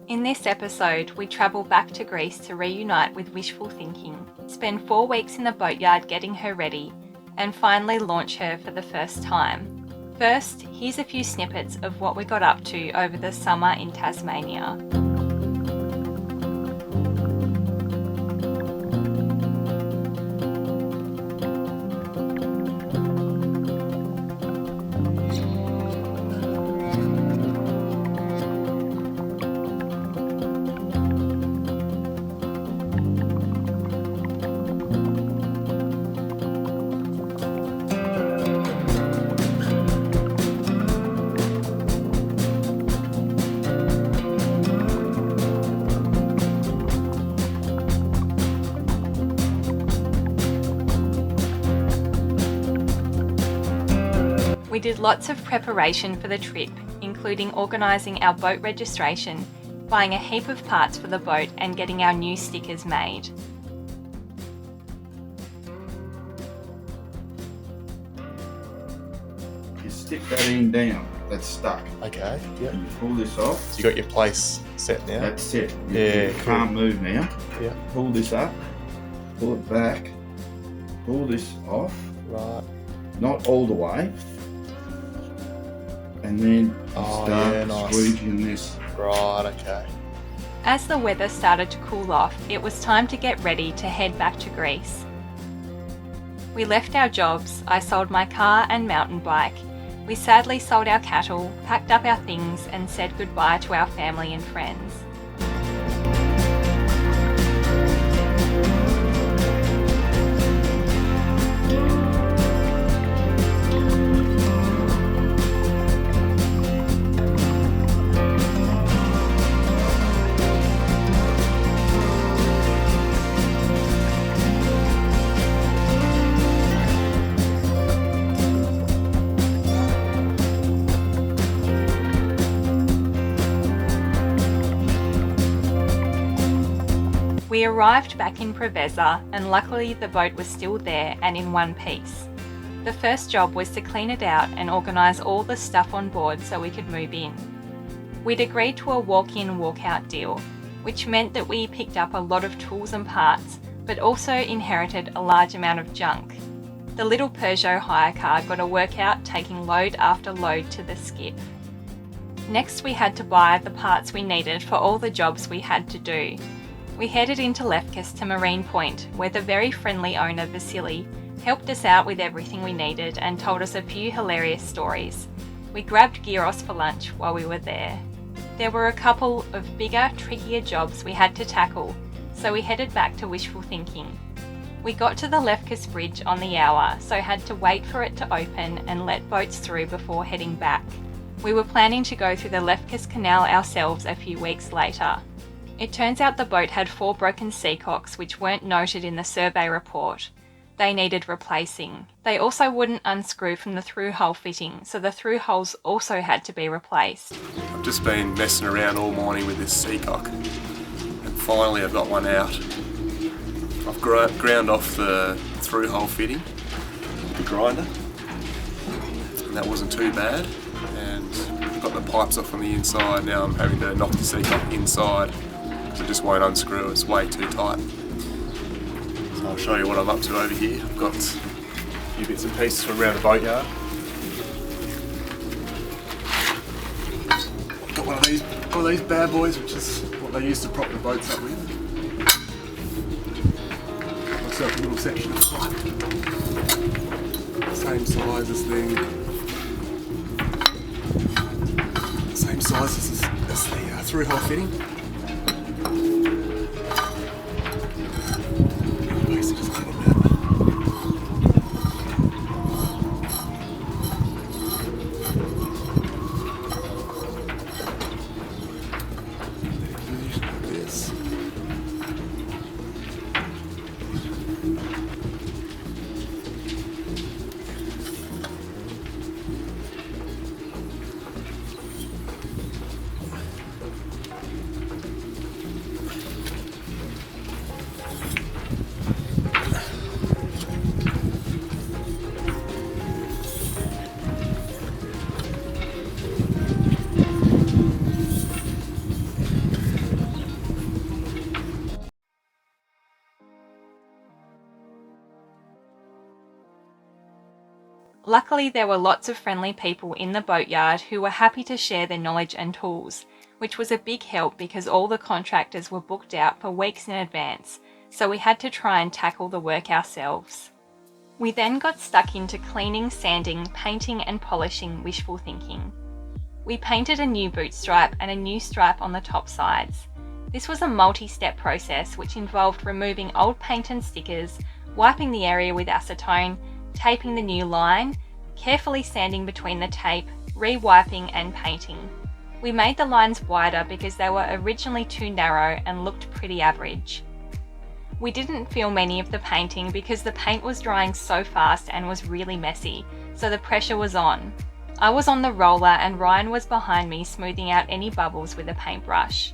In this episode, we travel back to Greece to reunite with Wishful Thinking, spend 4 weeks in the boatyard getting her ready, and finally launch her for the first time. First, here's a few snippets of what we got up to over the summer in Tasmania. We did lots of preparation for the trip, including organising our boat registration, buying a heap of parts for the boat and getting our new stickers made. You stick that end down, that's stuck. Okay, yeah. And you pull this off. So you got your place set now? That's set. Yeah, You can't move now. Yeah. Pull this up, pull it back, pull this off. Right. Not all the way. And then start squeegeeing this. Right, okay. As the weather started to cool off, it was time to get ready to head back to Greece. We left our jobs, I sold my car and mountain bike. We sadly sold our cattle, packed up our things and said goodbye to our family and friends. We arrived back in Preveza and luckily the boat was still there and in one piece. The first job was to clean it out and organise all the stuff on board so we could move in. We'd agreed to a walk-in, walk-out deal, which meant that we picked up a lot of tools and parts, but also inherited a large amount of junk. The little Peugeot hire car got a workout taking load after load to the skip. Next we had to buy the parts we needed for all the jobs we had to do. We headed into Lefkis to Marine Point, where the very friendly owner, Vasily, helped us out with everything we needed and told us a few hilarious stories. We grabbed gyros for lunch while we were there. There were a couple of bigger, trickier jobs we had to tackle, so we headed back to Wishful Thinking. We got to the Lefkis Bridge on the hour, so had to wait for it to open and let boats through before heading back. We were planning to go through the Lefkis Canal ourselves a few weeks later. It turns out the boat had 4 broken Seacocks which weren't noted in the survey report. They needed replacing. They also wouldn't unscrew from the through-hull fitting, so the through-hulls also had to be replaced. I've just been messing around all morning with this Seacock and finally I've got one out. I've ground off the through-hull fitting with the grinder and that wasn't too bad, and I've got the pipes off on the inside. Now I'm having to knock the Seacock inside. It just won't unscrew, it's way too tight. So I'll show you what I'm up to over here. I've got a few bits and pieces from around the boatyard. I've got one of these bad boys, which is what they use to prop the boats up with. Got myself a little section of pipe. Same size as the through-hull fitting. Luckily, there were lots of friendly people in the boatyard who were happy to share their knowledge and tools, which was a big help because all the contractors were booked out for weeks in advance, so we had to try and tackle the work ourselves. We then got stuck into cleaning, sanding, painting and polishing Wishful Thinking. We painted a new boot stripe and a new stripe on the top sides. This was a multi-step process which involved removing old paint and stickers, wiping the area with acetone, taping the new line, carefully sanding between the tape, re-wiping and painting. We made the lines wider because they were originally too narrow and looked pretty average. We didn't film any of the painting because the paint was drying so fast and was really messy, so the pressure was on. I was on the roller and Ryan was behind me smoothing out any bubbles with a paintbrush.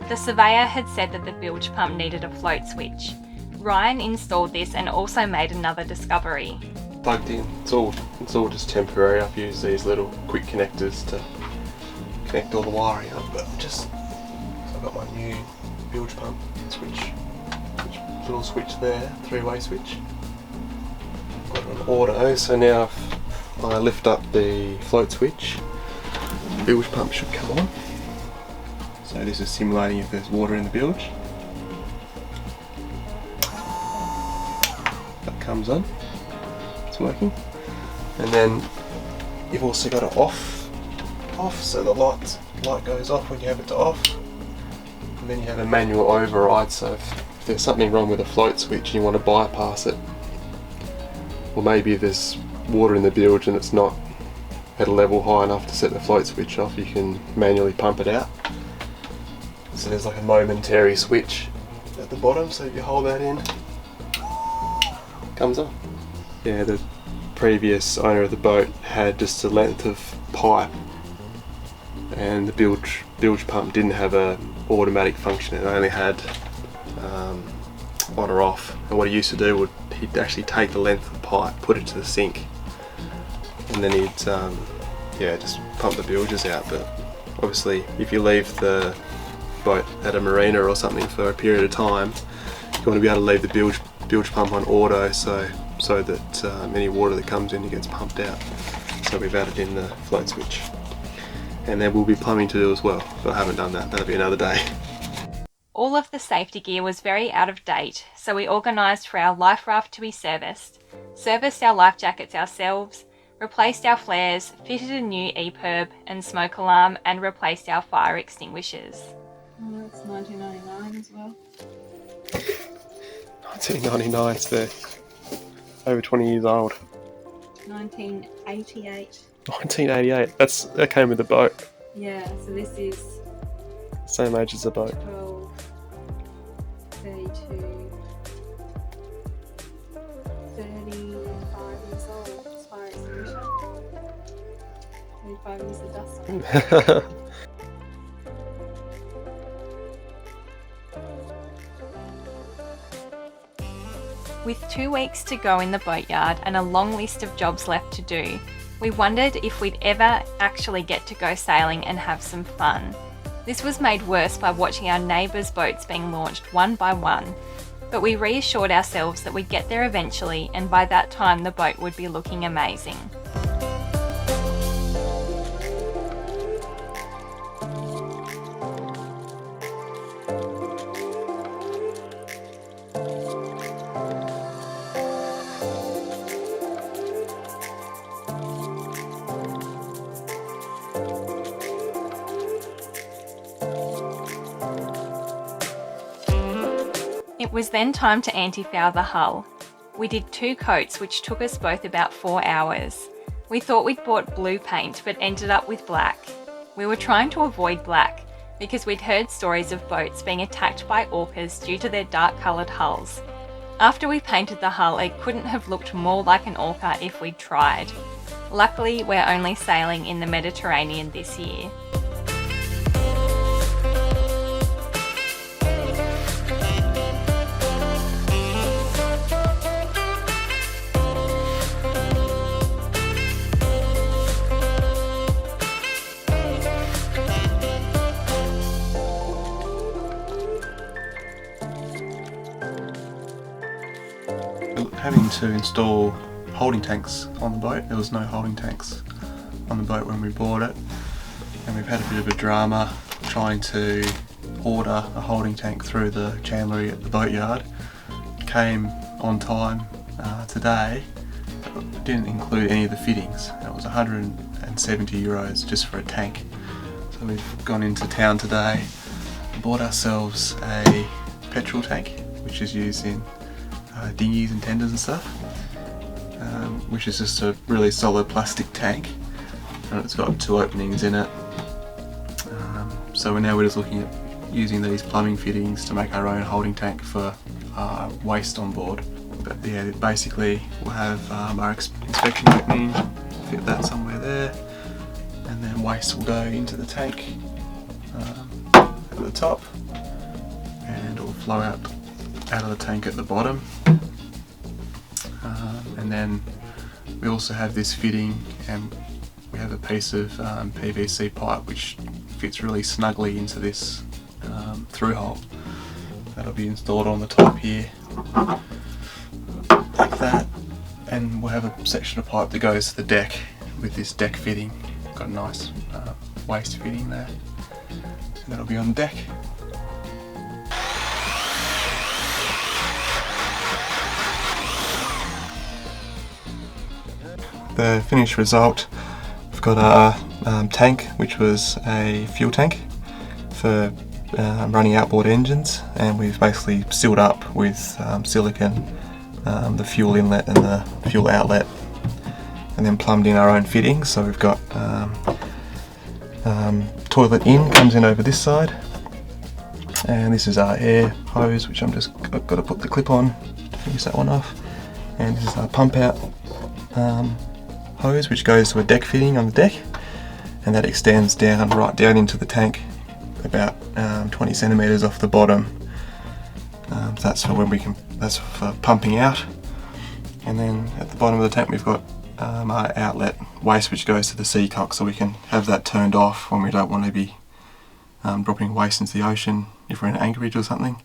The surveyor had said that the bilge pump needed a float switch. Ryan installed this and also made another discovery. Plugged in. It's all just temporary. I've used these little quick connectors to connect all the wiring up, but I've got my new bilge pump switch, little switch there, three-way switch. Got it on auto, so now if I lift up the float switch, the bilge pump should come on. So this is simulating if there's water in the bilge. That comes on, it's working. And then you've also got it off, so the light goes off when you have it to off. And then you have a manual override, so if there's something wrong with the float switch and you want to bypass it, or maybe if there's water in the bilge and it's not at a level high enough to set the float switch off, you can manually pump it out. So there's like a momentary switch at the bottom, so if you hold that in, it comes on. Yeah, the previous owner of the boat had just a length of pipe, and the bilge pump didn't have a automatic function. It only had on or off. And what he used to do would he'd actually take the length of pipe, put it to the sink, and then he'd just pump the bilges out. But obviously, if you leave the boat at a marina or something for a period of time, you want to be able to leave the bilge pump on auto so that any water that comes in gets pumped out. So we've added in the float switch, and there will be plumbing to do as well, but I haven't done that. That'll be another day. All of the safety gear was very out of date, so we organised for our life raft to be serviced our life jackets ourselves, replaced our flares, fitted a new EPIRB and smoke alarm, and replaced our fire extinguishers. Oh, that's 1999 as well. 1999, so over 20 years old. 1988. 1988, that came with the boat. Yeah, so this is Same age as the boat. 12, 32, 35 years old as far as extinguisher. 35 years of dust. With 2 weeks to go in the boatyard and a long list of jobs left to do, we wondered if we'd ever actually get to go sailing and have some fun. This was made worse by watching our neighbours' boats being launched one by one. but we reassured ourselves that we'd get there eventually, and by that time the boat would be looking amazing. It was then time to anti-foul the hull. We did 2 coats, which took us both about 4 hours. We thought we'd bought blue paint, but ended up with black. We were trying to avoid black because we'd heard stories of boats being attacked by orcas due to their dark coloured hulls. After we painted the hull, it couldn't have looked more like an orca if we'd tried. Luckily, we're only sailing in the Mediterranean this year. Having to install holding tanks on the boat. There was no holding tanks on the boat when we bought it, and we've had a bit of a drama trying to order a holding tank through the chandlery at the boatyard. It came on time today, but it didn't include any of the fittings. It was €170 just for a tank. So we've gone into town today and bought ourselves a petrol tank, which is used in dinghies and tenders and stuff, which is just a really solid plastic tank, and it's got 2 openings in it. So we're just looking at using these plumbing fittings to make our own holding tank for waste on board. But yeah, basically we'll have our inspection opening, fit that somewhere there, and then waste will go into the tank at the top, and it will flow out of the tank at the bottom. And then we also have this fitting, and we have a piece of PVC pipe which fits really snugly into this through hole. That'll be installed on the top here, like that, and we'll have a section of pipe that goes to the deck with this deck fitting. Got a nice waste fitting there, and that'll be on deck. The finished result, we've got our tank, which was a fuel tank for running outboard engines, and we've basically sealed up with silicone the fuel inlet and the fuel outlet, and then plumbed in our own fittings. So we've got toilet in comes in over this side, and this is our air hose, which I've got to put the clip on to finish that one off, and this is our pump out hose, which goes to a deck fitting on the deck, and that extends right down into the tank about 20 centimeters off the bottom. So that's for pumping out. And then at the bottom of the tank we've got our outlet waste, which goes to the Seacocks, so we can have that turned off when we don't want to be dropping waste into the ocean if we're in anchorage or something,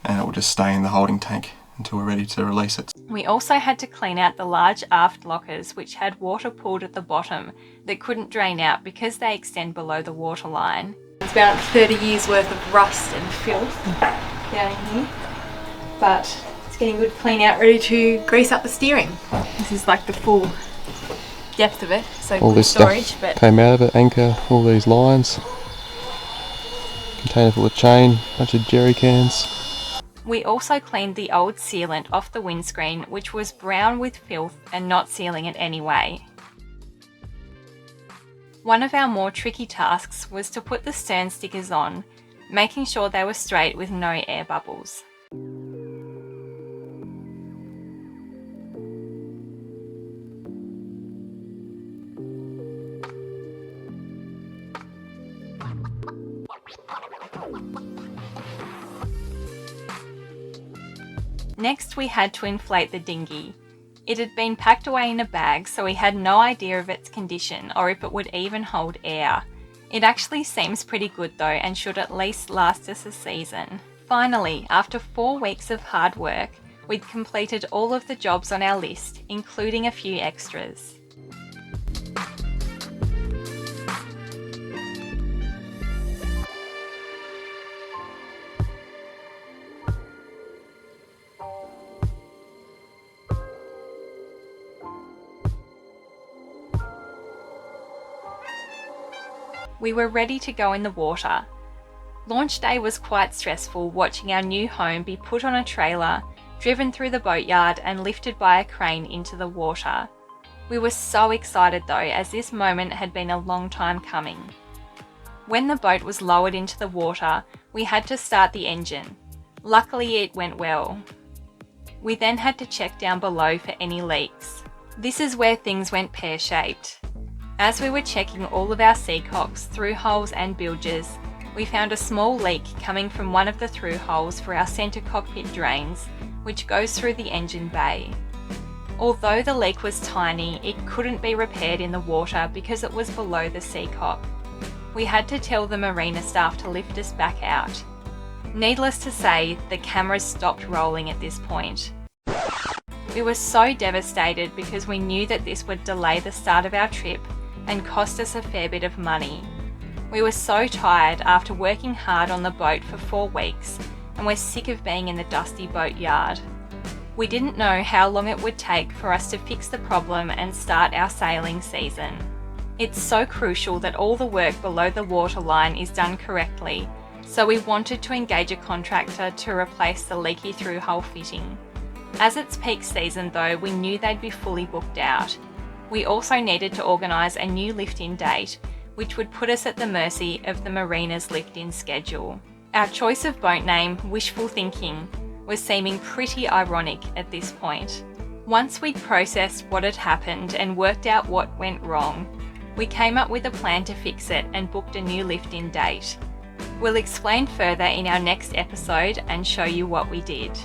and it will just stay in the holding tank until we're ready to release it. We also had to clean out the large aft lockers, which had water pooled at the bottom that couldn't drain out because they extend below the waterline. It's about 30 years worth of rust and filth down in here, but it's getting good clean out, ready to grease up the steering. This is like the full depth of it, so all good this storage. stuff but came out of it, anchor, all these lines, container full of chain, bunch of jerry cans. we also cleaned the old sealant off the windscreen, which was brown with filth and not sealing it anyway. One of our more tricky tasks was to put the stern stickers on, making sure they were straight with no air bubbles. Next, we had to inflate the dinghy. It had been packed away in a bag, so we had no idea of its condition or if it would even hold air. It actually seems pretty good though, and should at least last us a season. Finally, after 4 weeks of hard work, we'd completed all of the jobs on our list, including a few extras. We were ready to go in the water. Launch day was quite stressful, watching our new home be put on a trailer, driven through the boatyard and lifted by a crane into the water. We were so excited though, as this moment had been a long time coming. When the boat was lowered into the water, we had to start the engine. Luckily it went well. We then had to check down below for any leaks. This is where things went pear-shaped. As we were checking all of our Seacocks, through holes and bilges, we found a small leak coming from one of the through holes for our centre cockpit drains, which goes through the engine bay. Although the leak was tiny, it couldn't be repaired in the water because it was below the Seacock. We had to tell the marina staff to lift us back out. Needless to say, the cameras stopped rolling at this point. We were so devastated because we knew that this would delay the start of our trip and cost us a fair bit of money. We were so tired after working hard on the boat for 4 weeks, and we're sick of being in the dusty boatyard. We didn't know how long it would take for us to fix the problem and start our sailing season. It's so crucial that all the work below the waterline is done correctly, so we wanted to engage a contractor to replace the leaky through hull fitting. As it's peak season though, we knew they'd be fully booked out. We also needed to organise a new lift-in date, which would put us at the mercy of the marina's lift-in schedule. Our choice of boat name, Wishful Thinking, was seeming pretty ironic at this point. Once we'd processed what had happened and worked out what went wrong, we came up with a plan to fix it and booked a new lift-in date. We'll explain further in our next episode and show you what we did.